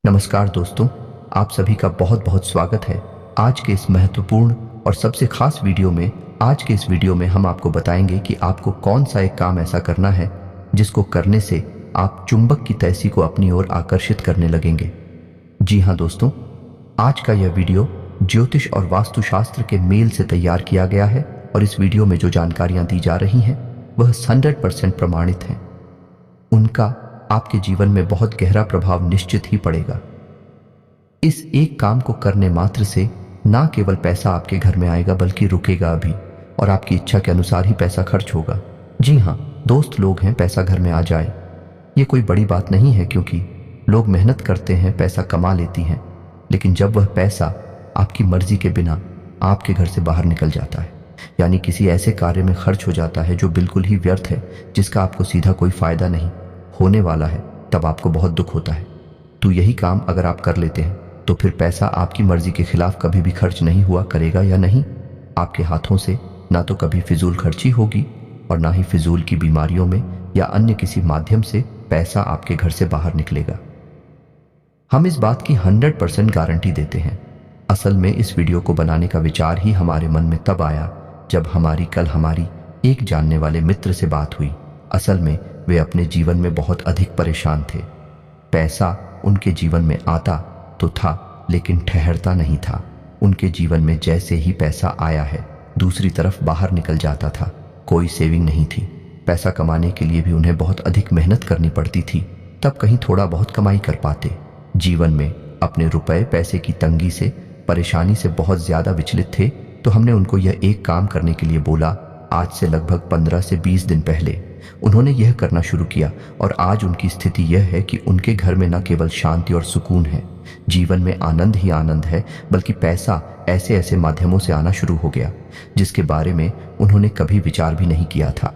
नमस्कार दोस्तों, आप सभी का बहुत बहुत स्वागत है आज के इस महत्वपूर्ण और सबसे खास वीडियो में। आज के इस वीडियो में हम आपको बताएंगे कि आपको कौन सा एक काम ऐसा करना है जिसको करने से आप चुंबक की तैसी को अपनी ओर आकर्षित करने लगेंगे। जी हाँ दोस्तों, आज का यह वीडियो ज्योतिष और वास्तुशास्त्र के मेल से तैयार किया गया है और इस वीडियो में जो जानकारियां दी जा रही हैं वह 100% प्रमाणित हैं। उनका आपके जीवन में बहुत गहरा प्रभाव निश्चित ही पड़ेगा। इस एक काम को करने मात्र से ना केवल पैसा आपके घर में आएगा बल्कि रुकेगा भी और आपकी इच्छा के अनुसार ही पैसा खर्च होगा। जी हाँ दोस्त, लोग हैं पैसा घर में आ जाए ये कोई बड़ी बात नहीं है, क्योंकि लोग मेहनत करते हैं, पैसा कमा लेती हैं, लेकिन जब वह पैसा आपकी मर्जी के बिना आपके घर से बाहर निकल जाता है, यानी किसी ऐसे कार्य में खर्च हो जाता है जो बिल्कुल ही व्यर्थ है, जिसका आपको सीधा कोई फायदा नहीं होने वाला है, तब आपको बहुत दुख होता है। तो यही काम अगर आप कर लेते हैं तो फिर पैसा आपकी मर्जी के खिलाफ कभी भी खर्च नहीं हुआ करेगा या नहीं। आपके हाथों से ना तो कभी फिजूल खर्ची होगी और ना ही फिजूल की बीमारियों में या अन्य किसी माध्यम से पैसा आपके घर से बाहर निकलेगा। हम इस बात की 100% गारंटी देते हैं। असल में इस वीडियो को बनाने का विचार ही हमारे मन में तब आया जब हमारी एक जानने वाले मित्र से बात हुई। असल में वे अपने जीवन में बहुत अधिक परेशान थे। पैसा उनके जीवन में आता तो था, लेकिन ठहरता नहीं था। उनके जीवन में जैसे ही पैसा आया है दूसरी तरफ बाहर निकल जाता था। कोई सेविंग नहीं थी। पैसा कमाने के लिए भी उन्हें बहुत अधिक मेहनत करनी पड़ती थी, तब कहीं थोड़ा बहुत कमाई कर पाते। जीवन में अपने रुपए पैसे की तंगी से, परेशानी से बहुत ज्यादा विचलित थे, तो हमने उनको यह एक काम करने के लिए बोला। आज से लगभग 15 से 20 दिन पहले उन्होंने यह करना शुरू किया और आज उनकी स्थिति यह है कि उनके घर में न केवल शांति और सुकून है, जीवन में आनंद ही आनंद है, बल्कि पैसा ऐसे ऐसे माध्यमों से आना शुरू हो गया जिसके बारे में उन्होंने कभी विचार भी नहीं किया था।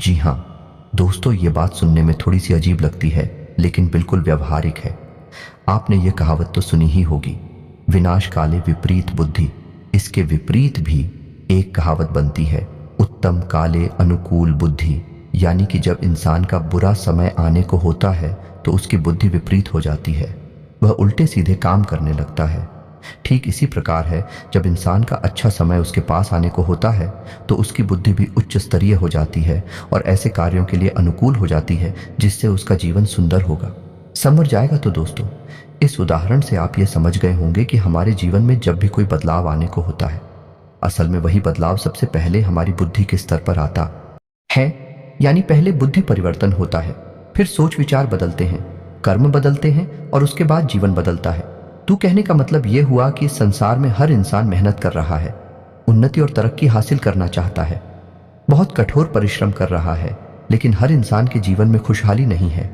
जी हाँ दोस्तों, ये बात सुनने में थोड़ी सी अजीब लगती है, लेकिन बिल्कुल व्यवहारिक है। आपने ये कहावत तो सुनी ही होगी, विनाश काले विपरीत बुद्धि। इसके विपरीत भी एक कहावत बनती है, उत्तम काले अनुकूल बुद्धि। यानी कि जब इंसान का बुरा समय आने को होता है तो उसकी बुद्धि विपरीत हो जाती है, वह उल्टे सीधे काम करने लगता है। ठीक इसी प्रकार है, जब इंसान का अच्छा समय उसके पास आने को होता है तो उसकी बुद्धि भी उच्च स्तरीय हो जाती है और ऐसे कार्यों के लिए अनुकूल हो जाती है जिससे उसका जीवन सुंदर होगा, संवर जाएगा। तो दोस्तों, इस उदाहरण से आप ये समझ गए होंगे कि हमारे जीवन में जब भी कोई बदलाव आने को होता है, असल में वही बदलाव सबसे पहले हमारी बुद्धि के स्तर पर आता है। यानी पहले बुद्धि परिवर्तन होता है, फिर सोच विचार बदलते हैं, कर्म बदलते हैं और उसके बाद जीवन बदलता है। तो कहने का मतलब यह हुआ कि संसार में हर इंसान मेहनत कर रहा है, उन्नति और तरक्की हासिल करना चाहता है, बहुत कठोर परिश्रम कर रहा है, लेकिन हर इंसान के जीवन में खुशहाली नहीं है,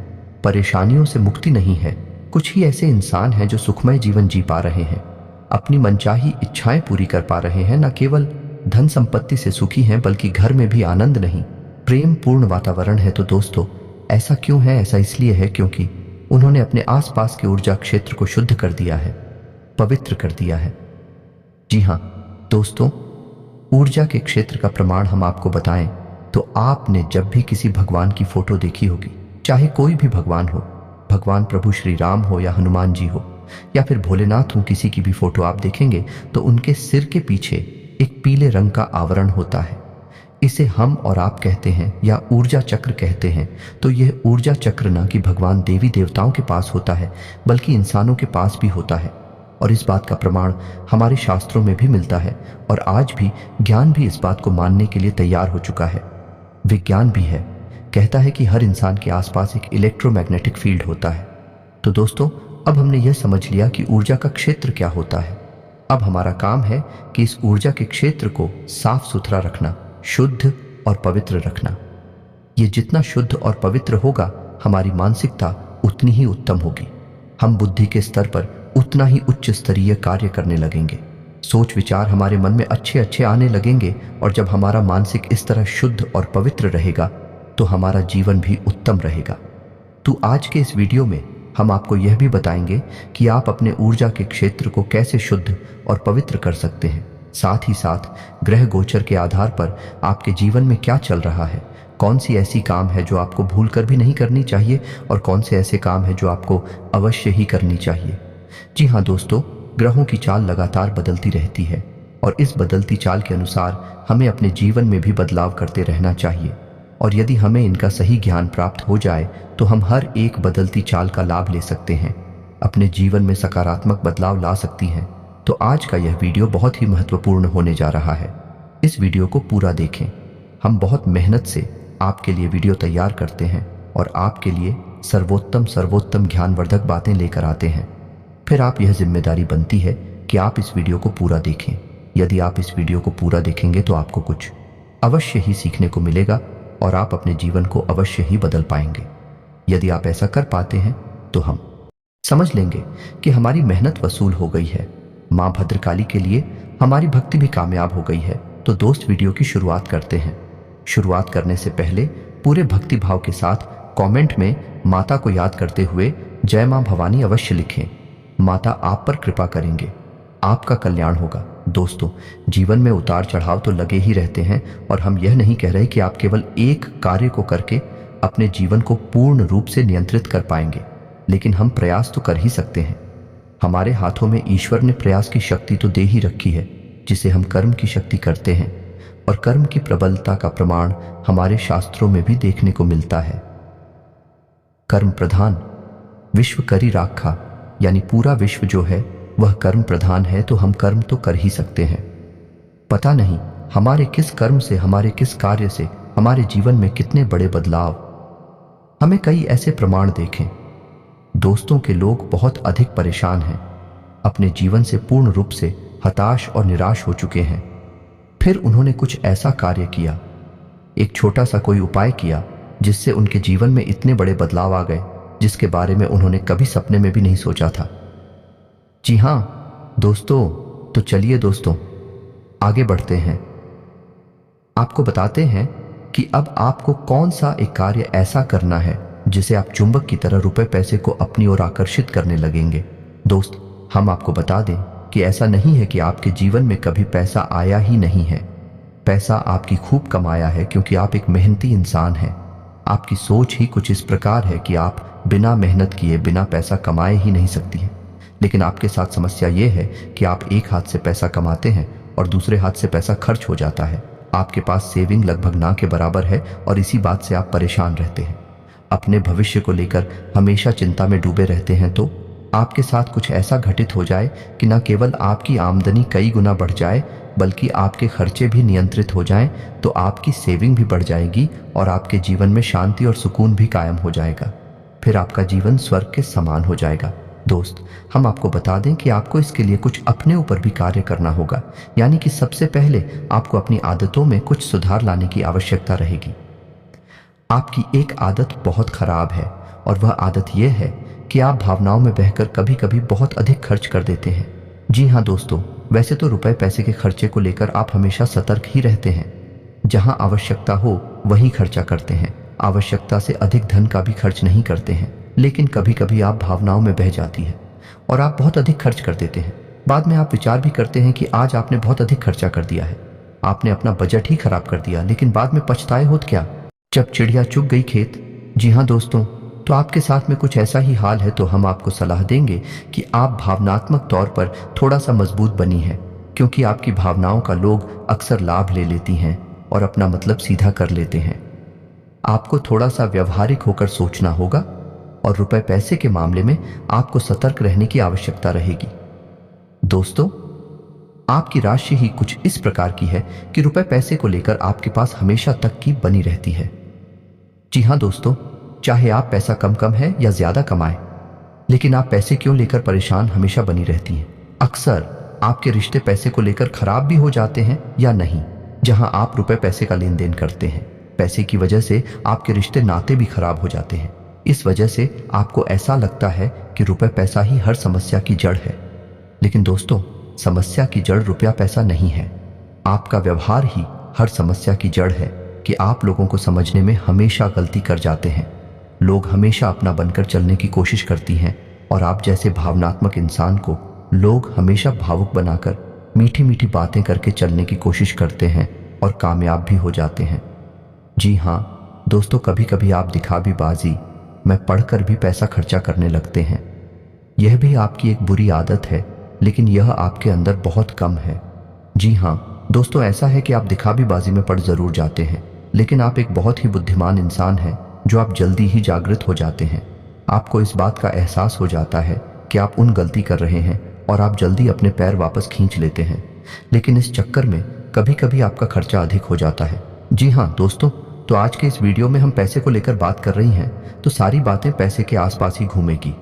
परेशानियों से मुक्ति नहीं है। कुछ ही ऐसे इंसान हैं जो सुखमय जीवन जी पा रहे हैं, अपनी मनचाही इच्छाएं पूरी कर पा रहे हैं, न केवल धन संपत्ति से सुखी हैं बल्कि घर में भी आनंद नहीं, प्रेम पूर्ण वातावरण है। तो दोस्तों, ऐसा क्यों है? ऐसा इसलिए है क्योंकि उन्होंने अपने आसपास के ऊर्जा क्षेत्र को शुद्ध कर दिया है, पवित्र कर दिया है। जी हाँ दोस्तों, ऊर्जा के क्षेत्र का प्रमाण हम आपको बताएं तो आपने जब भी किसी भगवान की फोटो देखी होगी, चाहे कोई भी भगवान हो, भगवान प्रभु श्री राम हो या हनुमान जी हो या फिर भोलेनाथ हो, किसी की भी फोटो आप देखेंगे तो उनके सिर के पीछे एक पीले रंग का आवरण होता है। इसे हम और आप कहते हैं या ऊर्जा चक्र कहते हैं। तो यह ऊर्जा चक्र ना कि भगवान देवी देवताओं के पास होता है बल्कि इंसानों के पास भी होता है, और इस बात का प्रमाण हमारे शास्त्रों में भी मिलता है और आज भी ज्ञान भी इस बात को मानने के लिए तैयार हो चुका है। विज्ञान भी है, कहता है कि हर इंसान के आसपास एक इलेक्ट्रोमैग्नेटिक फील्ड होता है। तो दोस्तों, अब हमने यह समझ लिया कि ऊर्जा का क्षेत्र क्या होता है। अब हमारा काम है कि इस ऊर्जा के क्षेत्र को साफ सुथरा रखना, शुद्ध और पवित्र रखना। ये जितना शुद्ध और पवित्र होगा, हमारी मानसिकता उतनी ही उत्तम होगी। हम बुद्धि के स्तर पर उतना ही उच्च स्तरीय कार्य करने लगेंगे, सोच विचार हमारे मन में अच्छे अच्छे आने लगेंगे, और जब हमारा मानसिक इस तरह शुद्ध और पवित्र रहेगा तो हमारा जीवन भी उत्तम रहेगा। तो आज के इस वीडियो में हम आपको यह भी बताएंगे कि आप अपने ऊर्जा के क्षेत्र को कैसे शुद्ध और पवित्र कर सकते हैं। साथ ही साथ ग्रह गोचर के आधार पर आपके जीवन में क्या चल रहा है, कौन सी ऐसी काम है जो आपको भूल कर भी नहीं करनी चाहिए और कौन से ऐसे काम है जो आपको अवश्य ही करनी चाहिए। जी हाँ दोस्तों, ग्रहों की चाल लगातार बदलती रहती है और इस बदलती चाल के अनुसार हमें अपने जीवन में भी बदलाव करते रहना चाहिए। और यदि हमें इनका सही ज्ञान प्राप्त हो जाए तो हम हर एक बदलती चाल का लाभ ले सकते हैं, अपने जीवन में सकारात्मक बदलाव ला सकती हैं। तो आज का यह वीडियो बहुत ही महत्वपूर्ण होने जा रहा है। इस वीडियो को पूरा देखें। हम बहुत मेहनत से आपके लिए वीडियो तैयार करते हैं और आपके लिए सर्वोत्तम ज्ञानवर्धक बातें लेकर आते हैं। फिर आप यह जिम्मेदारी बनती है कि आप इस वीडियो को पूरा देखें। यदि आप इस वीडियो को पूरा देखेंगे तो आपको कुछ अवश्य ही सीखने को मिलेगा और आप अपने जीवन को अवश्य ही बदल पाएंगे। यदि आप ऐसा कर पाते हैं तो हम समझ लेंगे कि हमारी मेहनत वसूल हो गई है। माँ भद्रकाली के लिए हमारी भक्ति भी कामयाब हो गई है। तो दोस्त, वीडियो की शुरुआत करते हैं। शुरुआत करने से पहले पूरे भक्ति भाव के साथ कमेंट में माता को याद करते हुए जय मां भवानी अवश्य लिखें। माता आप पर कृपा करेंगे, आपका कल्याण होगा। दोस्तों, जीवन में उतार चढ़ाव तो लगे ही रहते हैं और हम यह नहीं कह रहे कि आप केवल एक कार्य को करके अपने जीवन को पूर्ण रूप से नियंत्रित कर पाएंगे, लेकिन हम प्रयास तो कर ही सकते हैं। हमारे हाथों में ईश्वर ने प्रयास की शक्ति तो दे ही रखी है, जिसे हम कर्म की शक्ति करते हैं और कर्म की प्रबलता का प्रमाण हमारे शास्त्रों में भी देखने को मिलता है। कर्म प्रधान विश्व करी राखा, यानी पूरा विश्व जो है वह कर्म प्रधान है, तो हम कर्म तो कर ही सकते हैं। पता नहीं हमारे किस कर्म से, हमारे किस कार्य से हमारे जीवन में कितने बड़े बदलाव। हमें कई ऐसे प्रमाण देखें दोस्तों के लोग बहुत अधिक परेशान हैं, अपने जीवन से पूर्ण रूप से हताश और निराश हो चुके हैं। फिर उन्होंने कुछ ऐसा कार्य किया, एक छोटा सा कोई उपाय किया, जिससे उनके जीवन में इतने बड़े बदलाव आ गए जिसके बारे में उन्होंने कभी सपने में भी नहीं सोचा था। जी हाँ दोस्तों, तो चलिए दोस्तों आगे बढ़ते हैं। आपको बताते हैं कि अब आपको कौन सा एक कार्य ऐसा करना है जिसे आप चुंबक की तरह रुपए पैसे को अपनी ओर आकर्षित करने लगेंगे। दोस्त, हम आपको बता दें कि ऐसा नहीं है कि आपके जीवन में कभी पैसा आया ही नहीं है। पैसा आपकी खूब कमाया है, क्योंकि आप एक मेहनती इंसान हैं। आपकी सोच ही कुछ इस प्रकार है कि आप बिना मेहनत किए, बिना पैसा कमाए ही नहीं सकती हैं। लेकिन आपके साथ समस्या ये है कि आप एक हाथ से पैसा कमाते हैं और दूसरे हाथ से पैसा खर्च हो जाता है। आपके पास सेविंग लगभग ना के बराबर है और इसी बात से आप परेशान रहते हैं। अपने भविष्य को लेकर हमेशा चिंता में डूबे रहते हैं। तो आपके साथ कुछ ऐसा घटित हो जाए कि न केवल आपकी आमदनी कई गुना बढ़ जाए, बल्कि आपके खर्चे भी नियंत्रित हो जाएं, तो आपकी सेविंग भी बढ़ जाएगी और आपके जीवन में शांति और सुकून भी कायम हो जाएगा। फिर आपका जीवन स्वर्ग के समान हो जाएगा। दोस्त, हम आपको बता दें कि आपको इसके लिए कुछ अपने ऊपर भी कार्य करना होगा, यानी कि सबसे पहले आपको अपनी आदतों में कुछ सुधार लाने की आवश्यकता रहेगी। आपकी एक आदत बहुत खराब है और वह आदत यह है कि आप भावनाओं में बहकर कभी कभी बहुत अधिक खर्च कर देते हैं। जी हाँ दोस्तों, वैसे तो रुपए पैसे के खर्चे को लेकर आप हमेशा सतर्क ही रहते हैं। जहां आवश्यकता हो वहीं खर्चा करते हैं, आवश्यकता से अधिक धन का भी खर्च नहीं करते हैं। लेकिन कभी कभी आप भावनाओं में बह जाती है और आप बहुत अधिक खर्च कर देते हैं। बाद में आप विचार भी करते हैं कि आज आपने बहुत अधिक खर्चा कर दिया है, आपने अपना बजट ही खराब कर दिया, लेकिन बाद में पछताए होत क्या, जब चिड़िया चुग गई खेत। जी हाँ दोस्तों, तो आपके साथ में कुछ ऐसा ही हाल है। तो हम आपको सलाह देंगे कि आप भावनात्मक तौर पर थोड़ा सा मजबूत बनी है, क्योंकि आपकी भावनाओं का लोग अक्सर लाभ ले लेती हैं और अपना मतलब सीधा कर लेते हैं। आपको थोड़ा सा व्यवहारिक होकर सोचना होगा और रुपए पैसे के मामले में आपको सतर्क रहने की आवश्यकता रहेगी। दोस्तों, आपकी राशि ही कुछ इस प्रकार की है कि रुपए पैसे को लेकर आपके पास हमेशा तक की बनी रहती है। जी हाँ दोस्तों, चाहे आप पैसा कम है या ज्यादा कमाएं, लेकिन आप पैसे क्यों लेकर परेशान हमेशा बनी रहती हैं। अक्सर आपके रिश्ते पैसे को लेकर खराब भी हो जाते हैं या नहीं। जहां आप रुपए पैसे का लेन देन करते हैं, पैसे की वजह से आपके रिश्ते नाते भी खराब हो जाते हैं। इस वजह से आपको ऐसा लगता है कि रुपए पैसा ही हर समस्या की जड़ है। लेकिन दोस्तों, समस्या की जड़ रुपया पैसा नहीं है, आपका व्यवहार ही हर समस्या की जड़ है कि आप लोगों को समझने में हमेशा गलती कर जाते हैं। लोग हमेशा अपना बनकर चलने की कोशिश करती हैं और आप जैसे भावनात्मक इंसान को लोग हमेशा भावुक बनाकर मीठी मीठी बातें करके चलने की कोशिश करते हैं और कामयाब भी हो जाते हैं। जी हाँ, दोस्तों, कभी कभी आप दिखावीबाजी में पढ़कर भी पैसा खर्चा करने लगते हैं। यह भी आपकी एक बुरी आदत है, लेकिन यह आपके अंदर बहुत कम है। जी हाँ दोस्तों, ऐसा है कि आप दिखावीबाजी में पड़ जरूर जाते हैं, लेकिन आप एक बहुत ही बुद्धिमान इंसान हैं जो आप जल्दी ही जागृत हो जाते हैं। आपको इस बात का एहसास हो जाता है कि आप उन गलती कर रहे हैं और आप जल्दी अपने पैर वापस खींच लेते हैं, लेकिन इस चक्कर में कभी कभी आपका खर्चा अधिक हो जाता है। जी हाँ दोस्तों, तो आज के इस वीडियो में हम पैसे को लेकर बात कर रही हैं, तो सारी बातें पैसे के आसपास ही घूमेगी।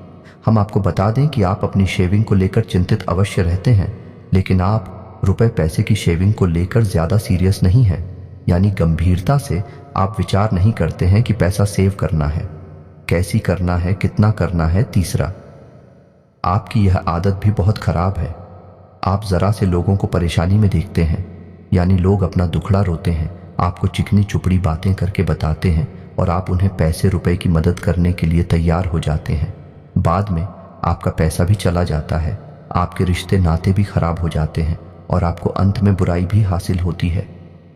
हम आपको बता दें कि आप अपनी शेविंग को लेकर चिंतित अवश्य रहते हैं, लेकिन आप रुपए पैसे की शेविंग को लेकर ज्यादा सीरियस नहीं हैं। यानी गंभीरता से आप विचार नहीं करते हैं कि पैसा सेव करना है, कैसी करना है, कितना करना है। तीसरा, आपकी यह आदत भी बहुत खराब है। आप जरा से लोगों को परेशानी में देखते हैं, यानी लोग अपना दुखड़ा रोते हैं, आपको चिकनी चुपड़ी बातें करके बताते हैं और आप उन्हें पैसे रुपए की मदद करने के लिए तैयार हो जाते हैं। बाद में आपका पैसा भी चला जाता है, आपके रिश्ते नाते भी खराब हो जाते हैं और आपको अंत में बुराई भी हासिल होती है।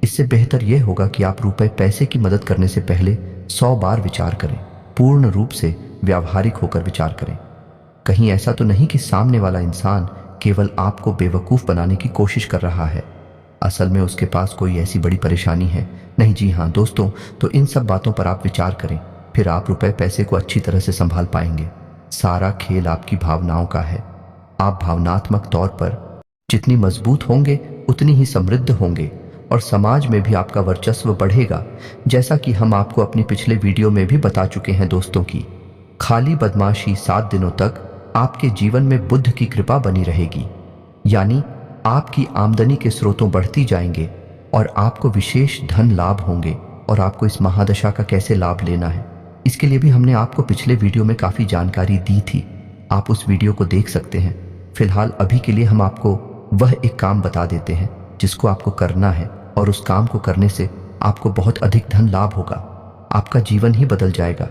इससे बेहतर यह होगा कि आप रुपए पैसे की मदद करने से पहले 100 बार विचार करें, पूर्ण रूप से व्यावहारिक होकर विचार करें। कहीं ऐसा तो नहीं कि सामने वाला इंसान केवल आपको बेवकूफ़ बनाने की कोशिश कर रहा है, असल में उसके पास कोई ऐसी बड़ी परेशानी है नहीं। जी हाँ दोस्तों, तो इन सब बातों पर आप विचार करें, फिर आप रुपए पैसे को अच्छी तरह से संभाल पाएंगे। सारा खेल आपकी भावनाओं का है। आप भावनात्मक तौर पर जितनी मजबूत होंगे उतनी ही समृद्ध होंगे और समाज में भी आपका वर्चस्व बढ़ेगा। जैसा कि हम आपको अपनी पिछले वीडियो में भी बता चुके हैं दोस्तों की खाली बदमाशी 7 दिनों तक आपके जीवन में बुद्ध की कृपा बनी रहेगी, यानी आपकी आमदनी के स्रोतों बढ़ती जाएंगे और आपको विशेष धन लाभ होंगे। और आपको इस महादशा का कैसे लाभ लेना है, इसके लिए भी हमने आपको पिछले वीडियो में काफ़ी जानकारी दी थी, आप उस वीडियो को देख सकते हैं। फिलहाल अभी के लिए हम आपको वह एक काम बता देते हैं जिसको आपको करना है और उस काम को करने से आपको बहुत अधिक धन लाभ होगा, आपका जीवन ही बदल जाएगा।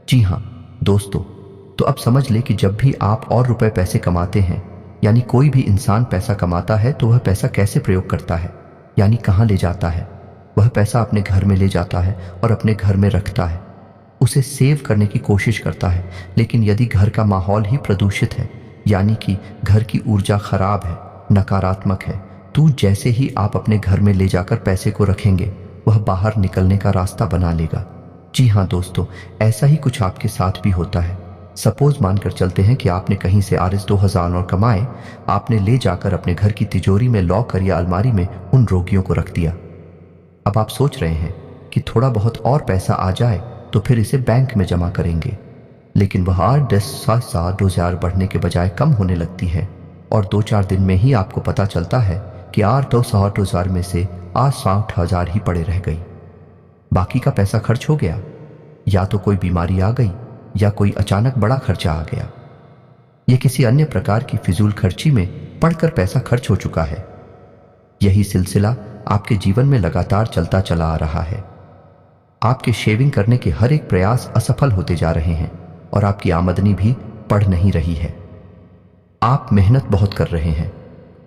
जी हाँ दोस्तों, तो अब समझ ले कि जब भी आप और रुपए पैसे कमाते हैं, यानी कोई भी इंसान पैसा कमाता है, तो वह पैसा कैसे प्रयोग करता है, यानी कहाँ ले जाता है। वह पैसा अपने घर में ले जाता है और अपने घर में रखता है, उसे सेव करने की कोशिश करता है। लेकिन यदि घर का माहौल ही प्रदूषित है, यानी कि घर की ऊर्जा खराब है, नकारात्मक है, तो जैसे ही आप अपने घर में ले जाकर पैसे को रखेंगे, वह बाहर निकलने का रास्ता बना लेगा। जी हाँ दोस्तों, ऐसा ही कुछ आपके साथ भी होता है। सपोज मानकर चलते हैं कि आपने कहीं से Rs 2000 और कमाए, आपने ले जाकर अपने घर की तिजोरी में लॉकर या अलमारी में उन रोगियों को रख दिया। अब आप सोच रहे हैं कि थोड़ा बहुत और पैसा आ जाए तो फिर इसे बैंक में जमा करेंगे, लेकिन वह 10,000 बढ़ने के बजाय कम होने लगती है और 2-4 दिन में ही आपको पता चलता है कि 8,000 में से 60,000 ही पड़े रह गई। बाकी का पैसा खर्च हो गया, या तो कोई बीमारी आ गई या कोई अचानक बड़ा खर्चा आ गया, यह किसी अन्य प्रकार की फिजूल खर्ची में पड़कर पैसा खर्च हो चुका है। यही सिलसिला आपके जीवन में लगातार चलता चला आ रहा है। आपके शेविंग करने के हर एक प्रयास असफल होते जा रहे हैं और आपकी आमदनी भी बढ़ नहीं रही है। आप मेहनत बहुत कर रहे हैं,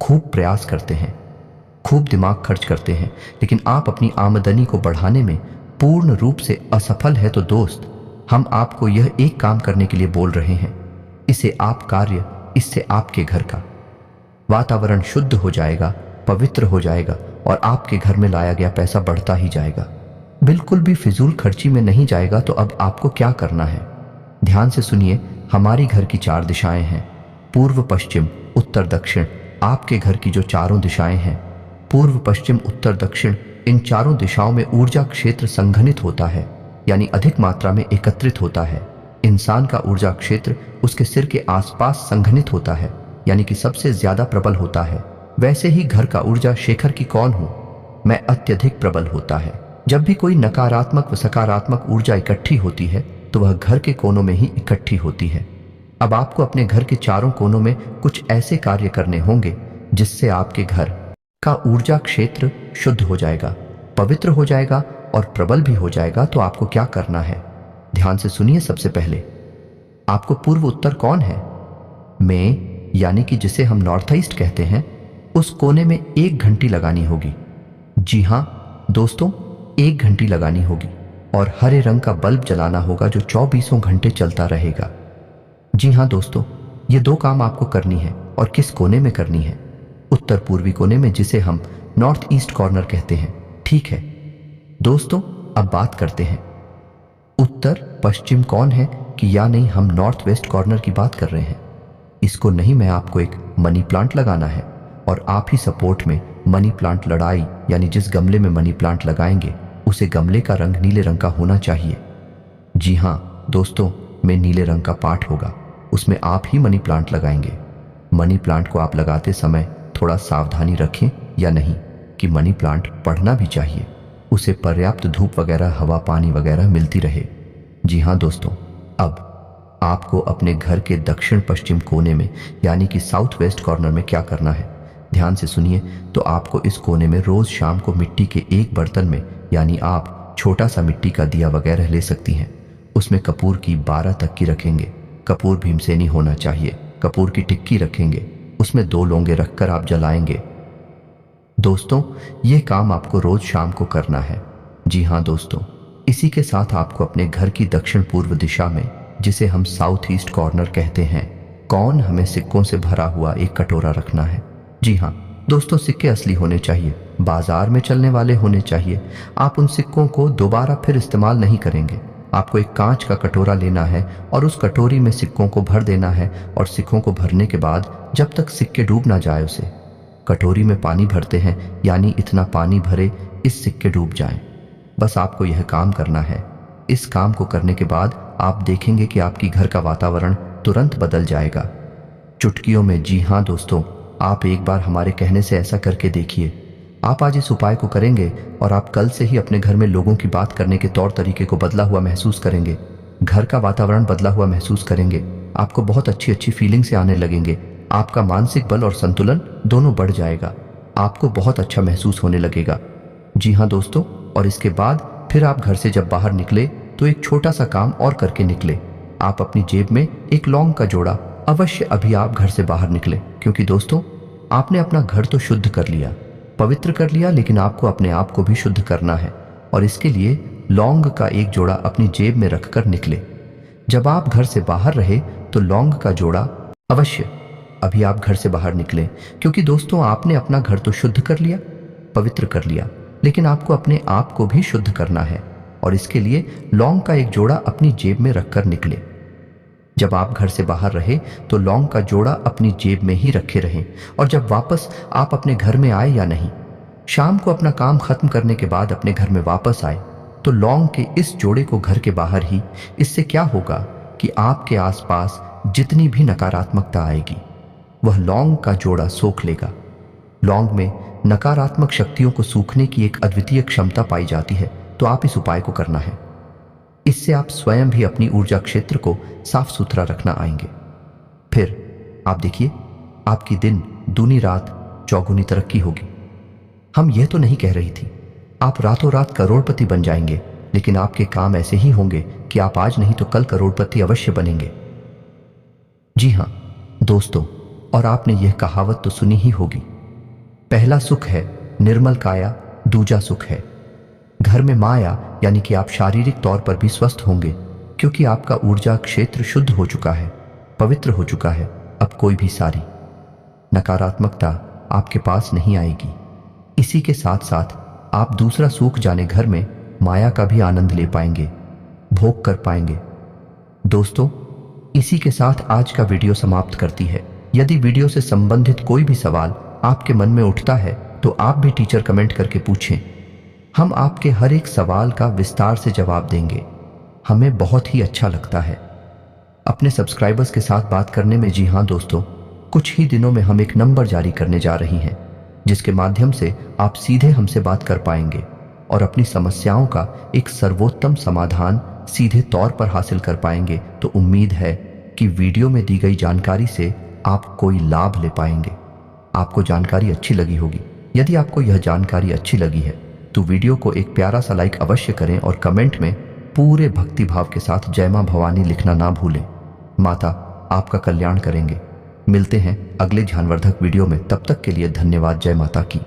खूब प्रयास करते हैं, खूब दिमाग खर्च करते हैं, लेकिन आप अपनी आमदनी को बढ़ाने में पूर्ण रूप से असफल है। तो दोस्त, हम आपको यह एक काम करने के लिए बोल रहे हैं, इसे आप कार्य, इससे आपके घर का वातावरण शुद्ध हो जाएगा, पवित्र हो जाएगा और आपके घर में लाया गया पैसा बढ़ता ही जाएगा, बिल्कुल भी फिजूल खर्ची में नहीं जाएगा। तो अब आपको क्या करना है, ध्यान से सुनिए। हमारी घर की 4 दिशाएं हैं, पूर्व, पश्चिम, उत्तर, दक्षिण। आपके घर की जो 4 दिशाएं हैं, पूर्व, पश्चिम, उत्तर, दक्षिण, इन 4 दिशाओं में ऊर्जा क्षेत्र संघनित होता है, यानी अधिक मात्रा में एकत्रित होता है। इंसान का ऊर्जा क्षेत्र उसके सिर के आसपास संघनित होता है, यानी कि सबसे ज्यादा प्रबल होता है। वैसे ही घर का ऊर्जा शेखर की कौन हूं मैं अत्यधिक प्रबल होता है। जब भी कोई नकारात्मक व सकारात्मक ऊर्जा इकट्ठी होती है तो वह घर के कोनों में ही इकट्ठी होती है। अब आपको अपने घर के 4 कोनों में कुछ ऐसे कार्य करने होंगे जिससे आपके घर का ऊर्जा क्षेत्र शुद्ध हो जाएगा, पवित्र हो जाएगा और प्रबल भी हो जाएगा। तो आपको क्या करना है, ध्यान से सुनिए। सबसे पहले आपको पूर्व उत्तर कौन है में, यानी कि जिसे हम नॉर्थ ईस्ट कहते हैं, उस कोने में 1 घंटी लगानी होगी। जी हां दोस्तों, 1 घंटी लगानी होगी और हरे रंग का बल्ब जलाना होगा जो 24 घंटे चलता रहेगा। जी हाँ दोस्तों, ये 2 काम आपको करनी है। और किस कोने में करनी है? उत्तर पूर्वी कोने में, जिसे हम नॉर्थ ईस्ट कॉर्नर कहते हैं। ठीक है दोस्तों, अब बात करते हैं उत्तर पश्चिम कौन है कि या नहीं, हम नॉर्थ वेस्ट कॉर्नर की बात कर रहे हैं। इसको नहीं, मैं आपको एक मनी प्लांट लगाना है और आप ही सपोर्ट में मनी प्लांट लड़ाई, यानी जिस गमले में मनी प्लांट लगाएंगे उसे गमले का रंग नीले रंग का होना चाहिए। जी हाँ दोस्तों, में नीले रंग का पार्ट होगा, उसमें आप ही मनी प्लांट लगाएंगे। मनी प्लांट को आप लगाते समय थोड़ा सावधानी रखें या नहीं कि मनी प्लांट बढ़ना भी चाहिए, उसे पर्याप्त धूप वगैरह, हवा पानी वगैरह मिलती रहे। जी हाँ दोस्तों, अब आपको अपने घर के दक्षिण पश्चिम कोने में यानी कि साउथ वेस्ट कॉर्नर में क्या करना है, ध्यान से सुनिए। तो आपको इस कोने में रोज शाम को मिट्टी के एक बर्तन में, यानी आप छोटा सा मिट्टी का दिया वगैरह ले सकती हैं, उसमें कपूर की 12 तक की रखेंगे। कपूर भीमसेनी होना चाहिए। कपूर की टिक्की रखेंगे, उसमें 2 लौंगे रखकर आप जलाएंगे। दोस्तों, ये काम आपको रोज शाम को करना है। जी हाँ दोस्तों, इसी के साथ आपको अपने घर की दक्षिण पूर्व दिशा में, जिसे हम साउथ ईस्ट कॉर्नर कहते हैं, कौन हमें सिक्कों से भरा हुआ एक कटोरा रखना है। जी हाँ दोस्तों, सिक्के असली होने चाहिए, बाजार में चलने वाले होने चाहिए। आप उन सिक्कों को दोबारा फिर इस्तेमाल नहीं करेंगे। आपको एक कांच का कटोरा लेना है और उस कटोरी में सिक्कों को भर देना है। और सिक्कों को भरने के बाद जब तक सिक्के डूब ना जाए, उसे कटोरी में पानी भरते हैं, यानी इतना पानी भरे इस सिक्के डूब जाएं। बस आपको यह काम करना है। इस काम को करने के बाद आप देखेंगे कि आपकी घर का वातावरण तुरंत बदल जाएगा, चुटकियों में। जी हाँ दोस्तों, आप एक बार हमारे कहने से ऐसा करके देखिए। आप आज इस उपाय को करेंगे और आप कल से ही अपने घर में लोगों की बात करने के तौर तरीके को बदला हुआ महसूस करेंगे। घर का वातावरण बदला हुआ महसूस करेंगे। आपको बहुत अच्छी अच्छी फीलिंग से आने लगेंगे। आपका मानसिक बल और संतुलन दोनों बढ़ जाएगा। आपको बहुत अच्छा महसूस होने लगेगा। जी हाँ दोस्तों, और इसके बाद फिर आप घर से जब बाहर निकले तो एक छोटा सा काम और करके निकले। आप अपनी जेब में एक लौंग का जोड़ा अवश्य अभी आप घर से बाहर निकले, क्योंकि दोस्तों आपने अपना घर तो शुद्ध कर लिया, पवित्र कर लिया, लेकिन आपको अपने आप को भी शुद्ध करना है। और इसके लिए लौंग का एक जोड़ा अपनी जेब में रखकर निकले। जब आप घर से बाहर रहे तो लौंग का जोड़ा अवश्य अभी आप घर से बाहर निकले, क्योंकि दोस्तों आपने अपना घर तो शुद्ध कर लिया, पवित्र कर लिया, लेकिन आपको अपने आप को भी शुद्ध करना है। और इसके लिए लौंग का एक जोड़ा अपनी जेब में रखकर निकले। जब आप घर से बाहर रहे तो लौंग का जोड़ा अपनी जेब में ही रखे रहें। और जब वापस आप अपने घर में आए या नहीं, शाम को अपना काम खत्म करने के बाद अपने घर में वापस आए तो लौंग के इस जोड़े को घर के बाहर ही। इससे क्या होगा कि आपके आसपास जितनी भी नकारात्मकता आएगी वह लौंग का जोड़ा सोख लेगा। लौंग में नकारात्मक शक्तियों को सूखने की एक अद्वितीय क्षमता पाई जाती है। तो आप इस उपाय को करना है। इससे आप स्वयं भी अपनी ऊर्जा क्षेत्र को साफ सुथरा रखना आएंगे। फिर आप देखिए, आपकी दिन दूनी रात चौगुनी तरक्की होगी। हम यह तो नहीं कह रही थी आप रातों रात करोड़पति बन जाएंगे, लेकिन आपके काम ऐसे ही होंगे कि आप आज नहीं तो कल करोड़पति अवश्य बनेंगे। जी हाँ दोस्तों, और आपने यह कहावत तो सुनी ही होगी, पहला सुख है निर्मल काया, दूजा सुख है घर में माया, यानी कि आप शारीरिक तौर पर भी स्वस्थ होंगे, क्योंकि आपका ऊर्जा क्षेत्र शुद्ध हो चुका है, पवित्र हो चुका है। अब कोई भी सारी नकारात्मकता आपके पास नहीं आएगी। इसी के साथ साथ आप दूसरा सूख जाने घर में माया का भी आनंद ले पाएंगे, भोग कर पाएंगे। दोस्तों, इसी के साथ आज का वीडियो समाप्त करती है। यदि वीडियो से संबंधित कोई भी सवाल आपके मन में उठता है तो आप भी टीचर कमेंट करके पूछें। हम आपके हर एक सवाल का विस्तार से जवाब देंगे। हमें बहुत ही अच्छा लगता है अपने सब्सक्राइबर्स के साथ बात करने में। जी हाँ दोस्तों, कुछ ही दिनों में हम एक नंबर जारी करने जा रही हैं, जिसके माध्यम से आप सीधे हमसे बात कर पाएंगे और अपनी समस्याओं का एक सर्वोत्तम समाधान सीधे तौर पर हासिल कर पाएंगे। तो उम्मीद है कि वीडियो में दी गई जानकारी से आप कोई लाभ ले पाएंगे। आपको जानकारी अच्छी लगी होगी। यदि आपको यह जानकारी अच्छी लगी है तो वीडियो को एक प्यारा सा लाइक अवश्य करें और कमेंट में पूरे भक्ति भाव के साथ जय मां भवानी लिखना ना भूलें। माता आपका कल्याण करेंगे। मिलते हैं अगले ज्ञानवर्धक वीडियो में, तब तक के लिए धन्यवाद। जय माता की।